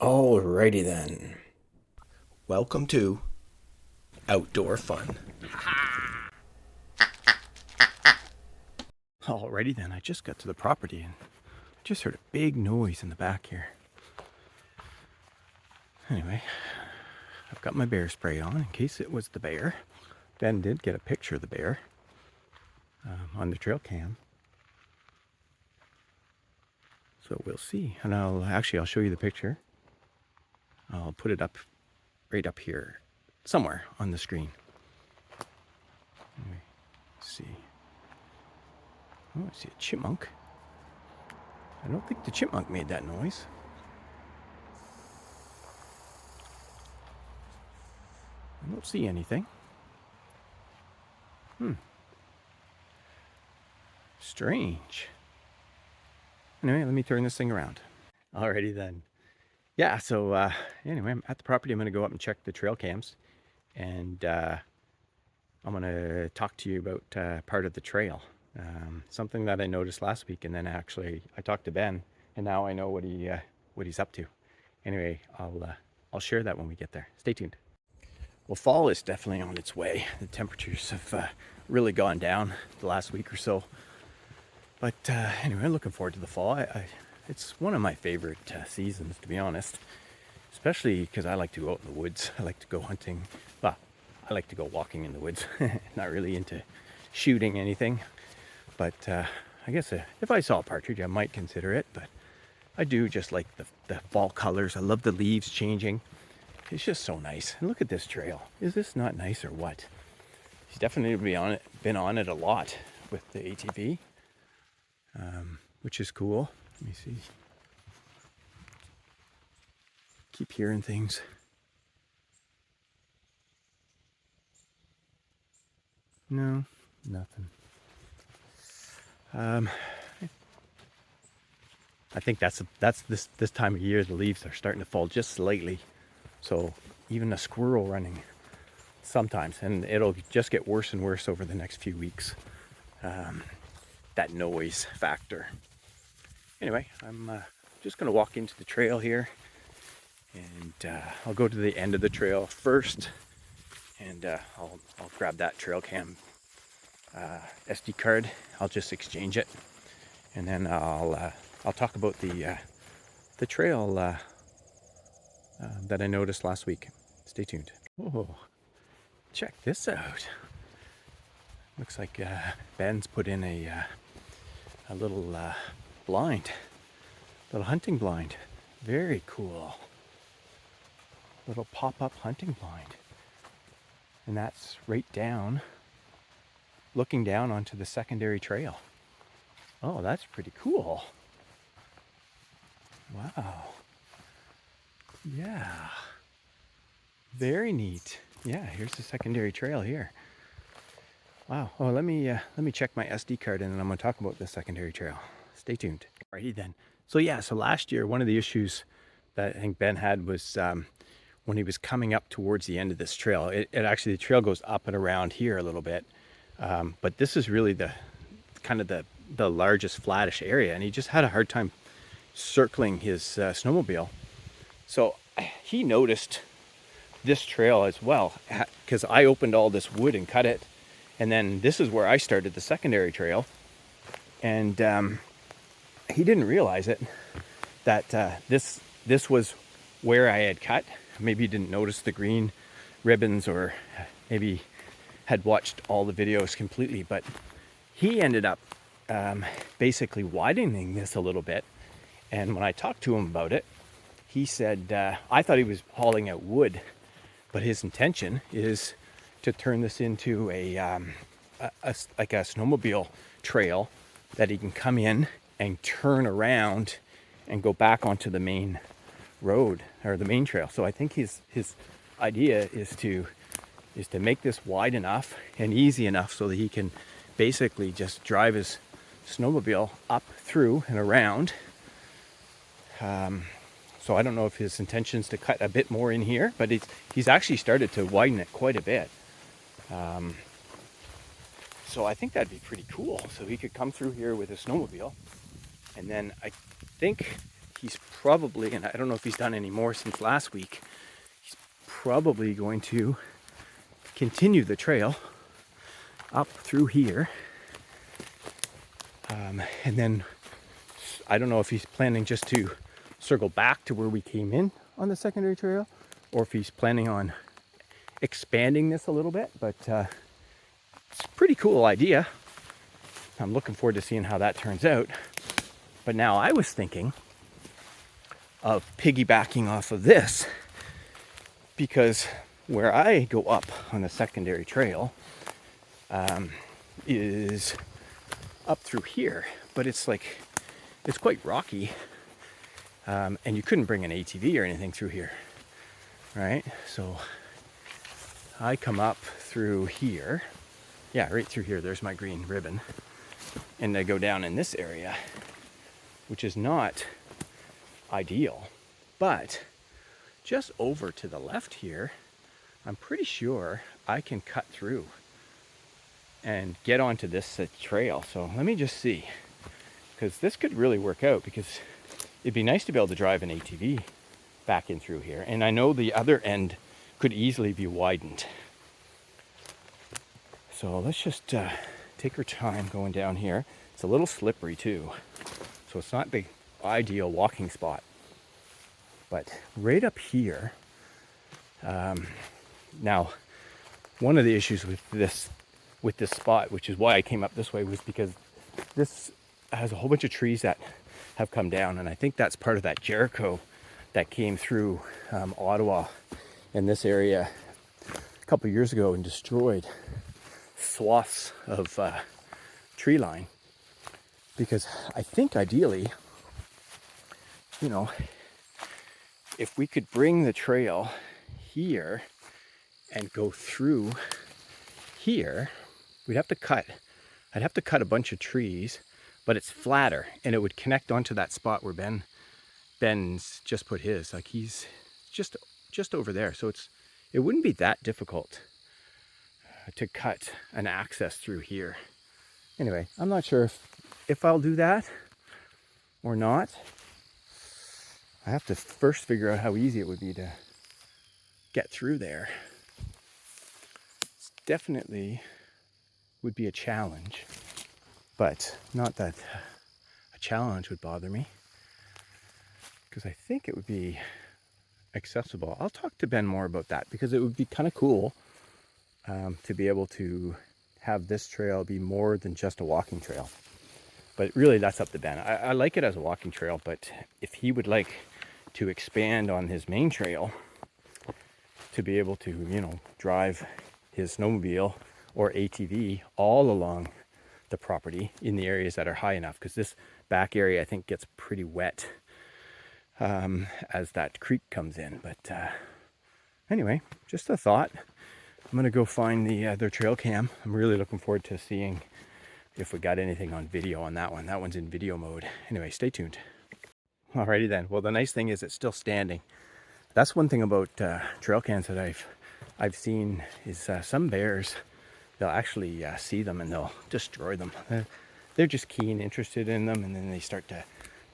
Alrighty then. Welcome to Outdoor Fun. Alrighty then, I just got to the property and just heard a big noise in the back here. Anyway, I've got my bear spray on in case it was the bear. Ben did get a picture of the bear on the trail cam. So we'll see. And I'll show you the picture. I'll put it up right up here somewhere on the screen. Anyway, let's see. Oh, I see a chipmunk. I don't think the chipmunk made that noise. I don't see anything. Strange. Anyway, let me turn this thing around. Alrighty then. Yeah, so anyway, I'm at the property. I'm going to go up and check the trail cams. And I'm going to talk to you about part of the trail. Something that I noticed last week. And then actually I talked to Ben. And now I know what he's up to. Anyway, I'll share that when we get there. Stay tuned. Well, fall is definitely on its way. The temperatures have really gone down the last week or so. But anyway, I'm looking forward to the fall. It's one of my favorite seasons, to be honest. Especially because I like to go out in the woods. I like to go hunting. Well, I like to go walking in the woods. Not really into shooting anything. But I guess if I saw a partridge, I might consider it. But I do just like the fall colors. I love the leaves changing. It's just so nice. And look at this trail. Is this not nice or what? He's definitely been on it a lot with the ATV, which is cool. Let me see. Keep hearing things. No, nothing. I think that's this time of year. The leaves are starting to fall just slightly. So even a squirrel running sometimes, and it'll just get worse and worse over the next few weeks. That noise factor. Anyway, I'm just going to walk into the trail here, and I'll go to the end of the trail first, and I'll grab that trail cam SD card. I'll just exchange it, and then I'll talk about the trail that I noticed last week. Stay tuned. Oh, check this out. Looks like Ben's put in a little blind, little hunting blind. Very cool. Little pop-up hunting blind. And that's right down, looking down onto the secondary trail. Oh, that's pretty cool. Wow. Yeah. Very neat. Yeah, here's the secondary trail here. Wow. Oh, let me check my SD card and then I'm going to talk about the secondary trail. Stay tuned. Alrighty then. So last year, one of the issues that I think Ben had was when he was coming up towards the end of this trail. It actually, the trail goes up and around here a little bit. But this is really the kind of the largest flattish area. And he just had a hard time circling his snowmobile. So he noticed this trail as well, because I opened all this wood and cut it. And then this is where I started the secondary trail. And he didn't realize it, that this was where I had cut. Maybe he didn't notice the green ribbons, or maybe had watched all the videos completely. But he ended up basically widening this a little bit. And when I talked to him about it, he said, I thought he was hauling out wood, but his intention is to turn this into like a snowmobile trail that he can come in and turn around and go back onto the main road, or the main trail. So I think his idea is to make this wide enough and easy enough so that he can basically just drive his snowmobile up through and around. So I don't know if his intention is to cut a bit more in here, but he's actually started to widen it quite a bit. So I think that'd be pretty cool. So he could come through here with his snowmobile, and then I think he's probably, and I don't know if he's done any more since last week, he's probably going to continue the trail up through here. And then I don't know if he's planning just to circle back to where we came in on the secondary trail, or if he's planning on expanding this a little bit, but it's a pretty cool idea. I'm looking forward to seeing how that turns out. But now I was thinking of piggybacking off of this, because where I go up on the secondary trail is up through here, but it's quite rocky, and you couldn't bring an ATV or anything through here, right? So I come up through here, yeah, right through here. There's my green ribbon, and I go down in this area, which is not ideal, but just over to the left here, I'm pretty sure I can cut through and get onto this trail. So let me just see, because this could really work out, because it'd be nice to be able to drive an ATV back in through here. And I know the other end could easily be widened. So let's just take our time going down here. It's a little slippery too, so it's not the ideal walking spot. But right up here, now one of the issues with this spot, which is why I came up this way, was because this has a whole bunch of trees that have come down, and I think that's part of that Jericho that came through Ottawa in this area a couple of years ago and destroyed swaths of tree line. Because I think ideally, you know, if we could bring the trail here and go through here, I'd have to cut a bunch of trees, but it's flatter, and it would connect onto that spot where Ben's just put his. Like, he's just over there, so it wouldn't be that difficult to cut an access through here. Anyway, I'm not sure if I'll do that or not. I have to first figure out how easy it would be to get through there. It's definitely would be a challenge, but not that a challenge would bother me, because I think it would be accessible. I'll talk to Ben more about that, because it would be kind of cool to be able to have this trail be more than just a walking trail. But really, that's up to Ben. I like it as a walking trail, but if he would like to expand on his main trail to be able to, you know, drive his snowmobile or ATV all along the property in the areas that are high enough, because this back area I think gets pretty wet as that creek comes in. But anyway, just a thought. I'm gonna go find their trail cam. I'm really looking forward to seeing if we got anything on video on that one. That one's in video mode. Anyway, stay tuned. Alrighty then. Well, the nice thing is it's still standing. That's one thing about trail cams that I've seen is some bears, they'll actually see them and they'll destroy them. They're just keen, interested in them, and then they start to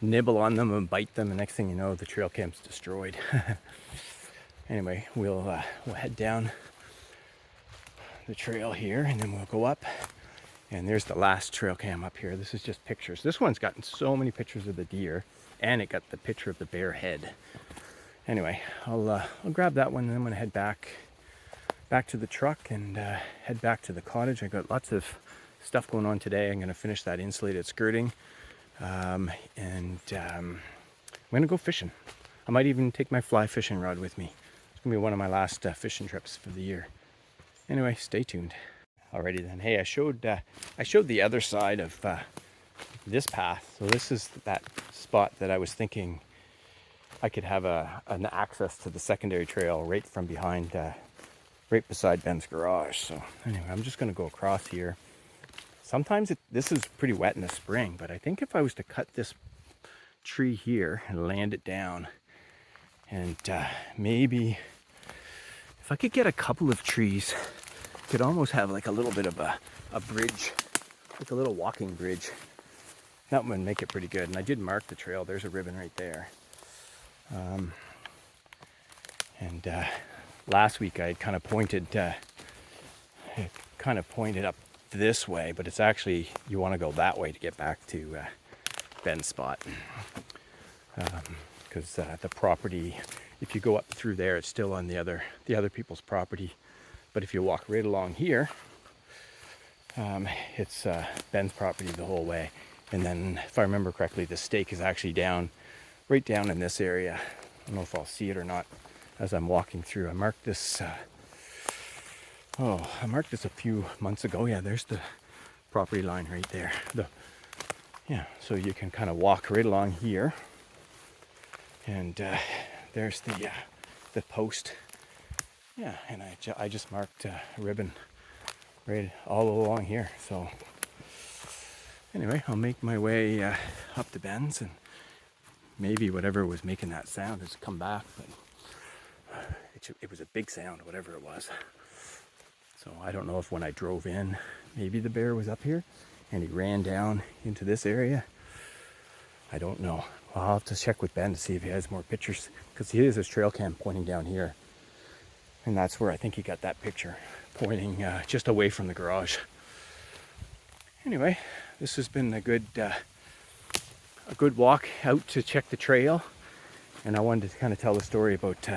nibble on them and bite them, and next thing you know, the trail cam's destroyed. Anyway, we'll head down the trail here, and then we'll go up, and there's the last trail cam up here. This is just pictures. This one's gotten so many pictures of the deer, and it got the picture of the bear head. Anyway, I'll grab that one, and then I'm gonna head back to the truck and head back to the cottage. I got lots of stuff going on today. I'm gonna finish that insulated skirting, and I'm gonna go fishing. I might even take my fly fishing rod with me. It's gonna be one of my last fishing trips for the year. Anyway, stay tuned. Alrighty then. Hey, I showed the other side of this path. So this is that spot that I was thinking I could have an access to the secondary trail right from behind, right beside Ben's garage. So anyway, I'm just gonna go across here. Sometimes this is pretty wet in the spring, but I think if I was to cut this tree here and land it down, and maybe if I could get a couple of trees, could almost have like a little bit of a bridge, like a little walking bridge that would make it pretty good. And I did mark the trail. There's a ribbon right there. And last week I had kind of pointed up this way, but it's actually, you want to go that way to get back to Ben's spot. Because the property, if you go up through there, it's still on the other people's property. But if you walk right along here, it's Ben's property the whole way. And then, if I remember correctly, the stake is actually right down in this area. I don't know if I'll see it or not as I'm walking through. I marked this. I marked this a few months ago. Yeah, there's the property line right there. So you can kind of walk right along here, and there's the post. Yeah, and I just marked a ribbon right all along here. So anyway, I'll make my way up to Ben's, and maybe whatever was making that sound has come back, but it was a big sound, whatever it was. So I don't know if when I drove in, maybe the bear was up here and he ran down into this area. I don't know. I'll have to check with Ben to see if he has more pictures, because he has his trail cam pointing down here. And that's where I think he got that picture, pointing just away from the garage. Anyway, this has been a good walk out to check the trail. And I wanted to kind of tell the story about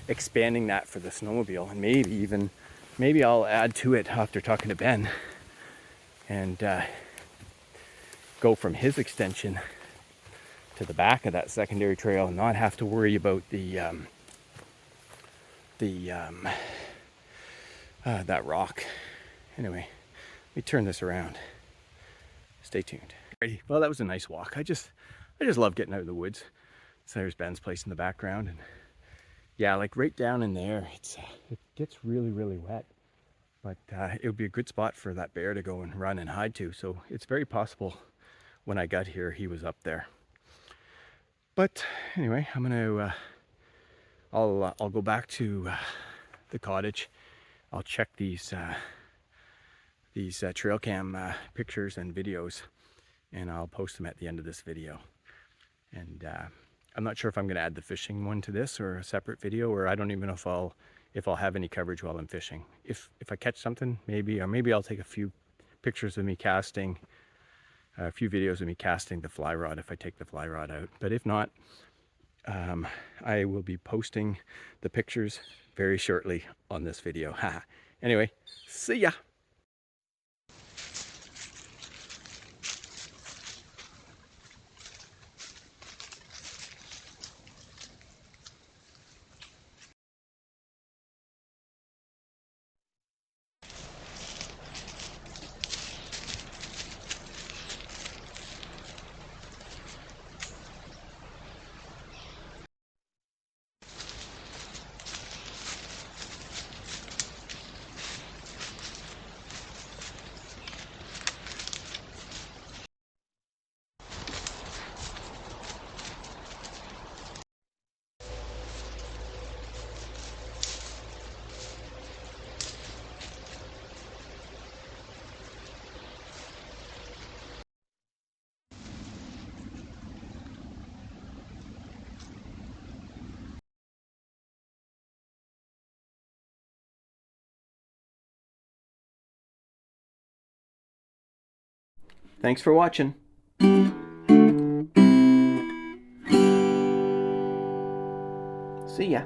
expanding that for the snowmobile, and maybe I'll add to it after talking to Ben, and go from his extension to the back of that secondary trail and not have to worry about that rock. Anyway, let me turn this around. Stay tuned. Alrighty. Well, that was a nice walk. I just love getting out of the woods. So there's Ben's place in the background, and yeah, like right down in there, it gets really, really wet. But it would be a good spot for that bear to go and run and hide to. So it's very possible when I got here, he was up there. But anyway, I'm gonna, I'll go back to the cottage. I'll check these trail cam pictures and videos, and I'll post them at the end of this video. And I'm not sure if I'm gonna add the fishing one to this or a separate video, or I don't even know if I'll have any coverage while I'm fishing. If I catch something, maybe I'll take a few pictures of me casting, a few videos of me casting the fly rod if I take the fly rod out. But if not, I will be posting the pictures very shortly on this video. Anyway, see ya. Thanks for watching. See ya.